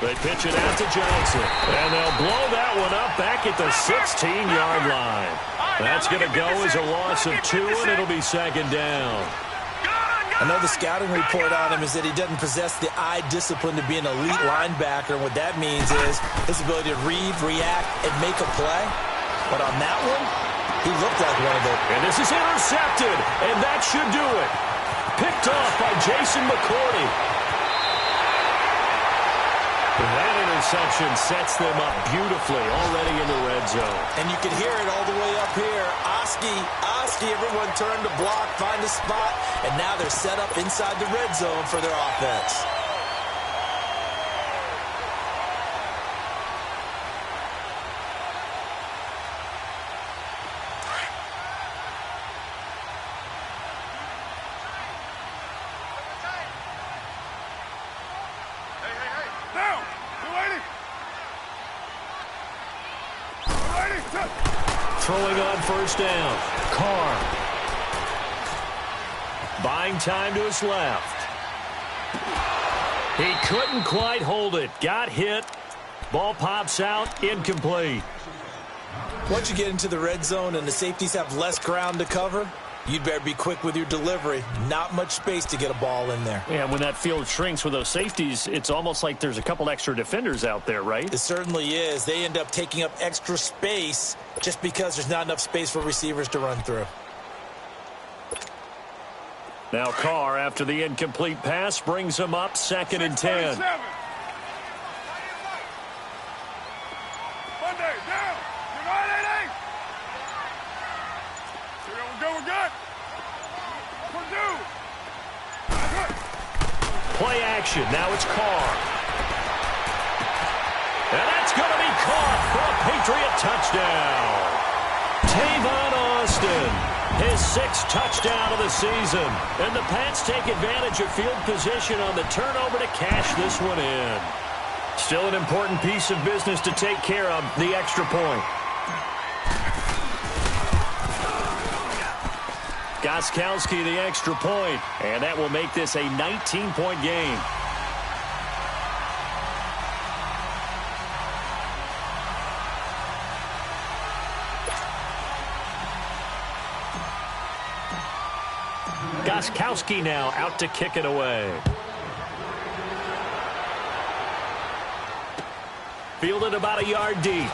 They pitch it out to Johnson. And they'll blow that one up back at the 16-yard line. That's going to go as a loss of 2, and it'll be second down. I know the scouting report on him is that he doesn't possess the eye discipline to be an elite linebacker. And what that means is his ability to read, react, and make a play. But on that one, he looked like one of them. And this is intercepted, and that should do it. Picked off by Jason McCourty. That interception sets them up beautifully already in the red zone. And you can hear it all the way up here. Oski, everyone turned to block, find a spot, and now they're set up inside the red zone for their offense. Throwing on first down. Carr. Buying time to his left. He couldn't quite hold it. Got hit. Ball pops out. Incomplete. Once you get into the red zone and the safeties have less ground to cover, you'd better be quick with your delivery. Not much space to get a ball in there. Yeah, when that field shrinks with those safeties, it's almost like there's a couple extra defenders out there, right? It certainly is. They end up taking up extra space just because there's not enough space for receivers to run through. Now Carr, after the incomplete pass, brings him up 2nd and 10. Play action. Now it's Carr. And that's going to be caught for a Patriot touchdown. Tavon Austin, his 6th touchdown of the season. And the Pats take advantage of field position on the turnover to cash this one in. Still an important piece of business to take care of, the extra point. Gostkowski the extra point, and that will make this a 19-point game. Gostkowski now out to kick it away. Fielded about a yard deep.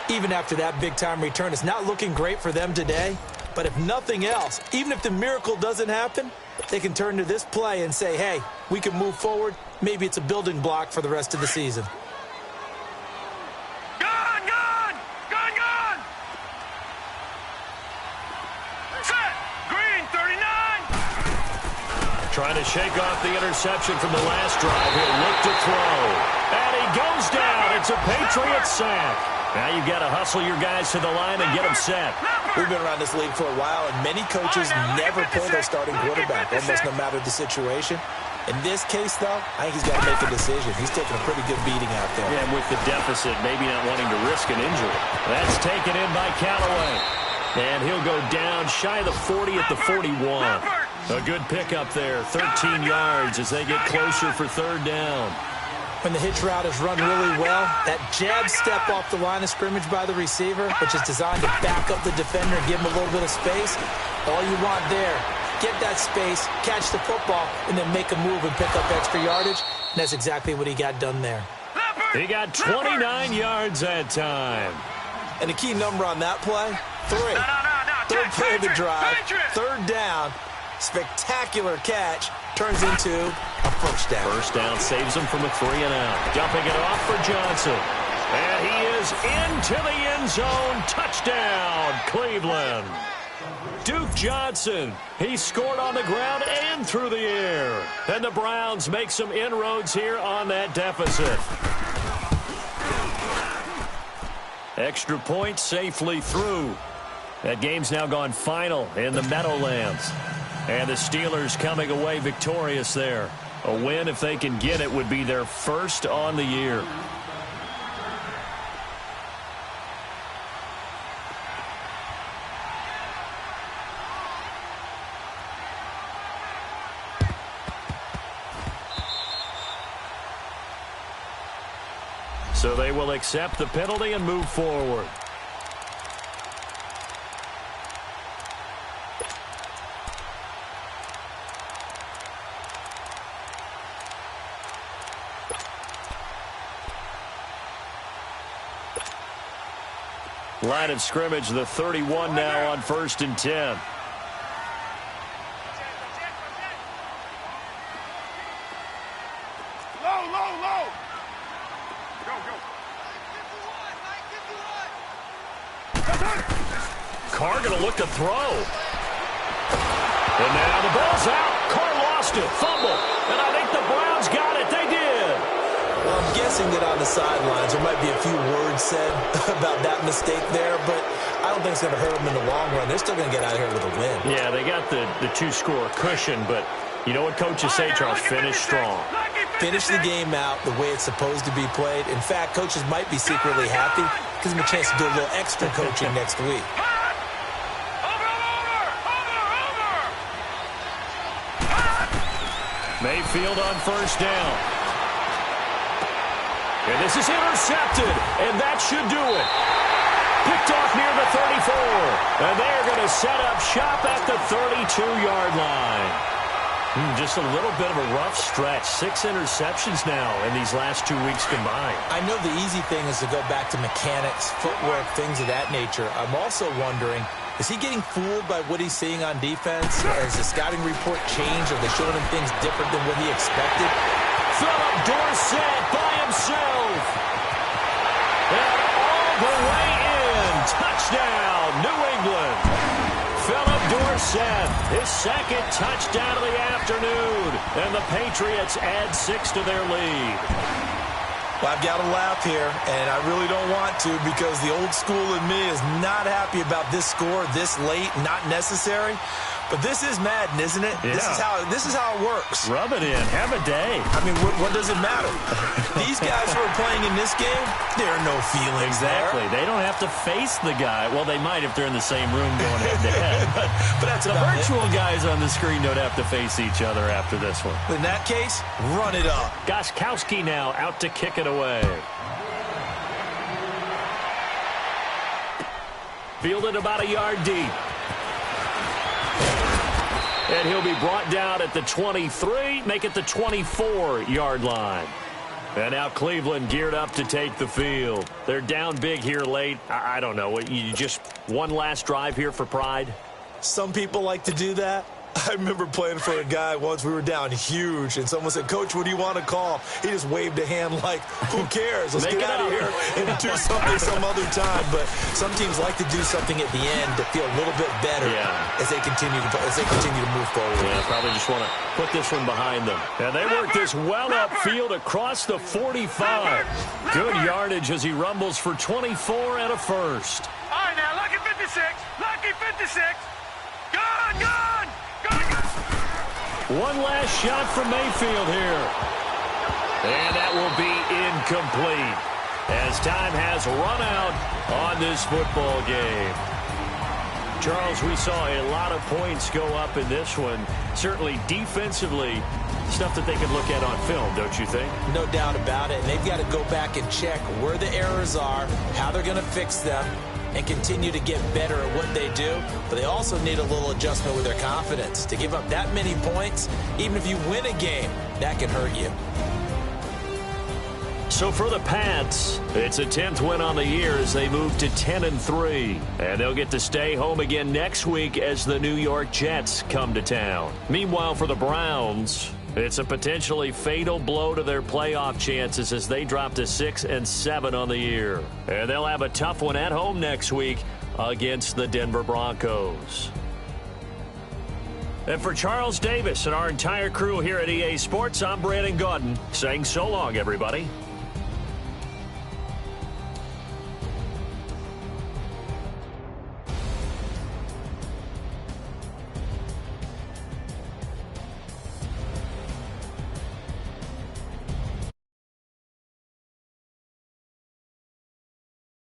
Even after that big-time return, it's not looking great for them today. But if nothing else, even if the miracle doesn't happen, they can turn to this play and say, hey, we can move forward. Maybe it's a building block for the rest of the season. Gone! Set! Green, 39! Trying to shake off the interception from the last drive. He'll look to throw. And he goes down. It's a Patriot sack. Now you've got to hustle your guys to the line and get them set. We've been around this league for a while, and many coaches never pull their starting quarterback, almost no matter the situation. In this case, though, I think he's got to make a decision. He's taking a pretty good beating out there. Yeah, and with the deficit, maybe not wanting to risk an injury. That's taken in by Callaway. And he'll go down shy of the 40 at the 41. A good pickup there, 13 yards as they get closer for 3rd down. When the hitch route is run really well, that jab step off the line of scrimmage by the receiver, which is designed to back up the defender and give him a little bit of space, all you want there, get that space, catch the football, and then make a move and pick up extra yardage. And that's exactly what he got done there. He got 29 yards that time. And the key number on that play, 3. Third play of the drive, 3rd down, spectacular catch, turns into a first down. First down saves him from a 3-and-out. Dumping it off for Johnson. And he is into the end zone. Touchdown, Cleveland. Duke Johnson, he scored on the ground and through the air. And the Browns make some inroads here on that deficit. Extra point safely through. That game's now gone final in the Meadowlands. And the Steelers coming away victorious there. A win, if they can get it, would be their first on the year. So they will accept the penalty and move forward. Line of scrimmage, the 31 now on 1st and 10. Low. Go. Carr going to look to throw. And now the ball's out. Carr lost it. Fumble. And I think the Browns got it. They did. Well, I'm guessing that on the sidelines there might be a few words said about that mistake there, but I don't think it's going to hurt them in the long run. They're still going to get out of here with a win. Yeah, they got the two-score cushion, but you know what coaches say, Charles? Finish strong. Finish the game out the way it's supposed to be played. In fact, coaches might be secretly happy. Gives them a chance to do a little extra coaching next week. Mayfield on 1st down. And this is intercepted, and that should do it. Picked off near the 34, and they're going to set up shop at the 32-yard line. Just a little bit of a rough stretch. 6 interceptions now in these last 2 weeks combined. I know the easy thing is to go back to mechanics, footwork, things of that nature. I'm also wondering, is he getting fooled by what he's seeing on defense? Has the scouting report changed? Are they showing him things different than what he expected? Philip Dorsett by himself. And all the way in. Touchdown, New England. Philip Dorsett, his second touchdown of the afternoon. And the Patriots add 6 to their lead. Well, I've got to laugh here, and I really don't want to because the old school in me is not happy about this score this late, not necessary. But this is Madden, isn't it? Yeah. This is how it works. Rub it in. Have a day. I mean, what does it matter? These guys who are playing in this game, there are no feelings Exactly. there. They don't have to face the guy. Well, they might if they're in the same room going head-to-head. But that's the about virtual guys on the screen don't have to face each other after this one. In that case, run it up. Gostkowski now out to kick it away. Fielded about a yard deep. And he'll be brought down at the 23, make it the 24-yard line. And now Cleveland geared up to take the field. They're down big here late. I don't know. You just one last drive here for pride? Some people like to do that. I remember playing for a guy once. We were down huge, and someone said, "Coach, what do you want to call?" He just waved a hand like, "Who cares? Let's get out of here and do something some other time." But some teams like to do something at the end to feel a little bit better as they continue to move forward. Yeah, probably just want to put this one behind them. And they work this well upfield across the 45. Good yardage as he rumbles for 24 and a first. All right, now, lucky 56. Lucky 56. Gone. One last shot from Mayfield here. And that will be incomplete as time has run out on this football game. Charles, we saw a lot of points go up in this one. Certainly defensively, stuff that they can look at on film, don't you think? No doubt about it. And they've got to go back and check where the errors are, how they're going to fix them, and continue to get better at what they do. But they also need a little adjustment with their confidence. To give up that many points, even if you win a game, that can hurt you. So for the Pats, it's a 10th win on the year as they move to 10-3. And they'll get to stay home again next week as the New York Jets come to town. Meanwhile, for the Browns, it's a potentially fatal blow to their playoff chances as they drop to 6-7 on the year. And they'll have a tough one at home next week against the Denver Broncos. And for Charles Davis and our entire crew here at EA Sports, I'm Brandon Gaudin saying so long, everybody.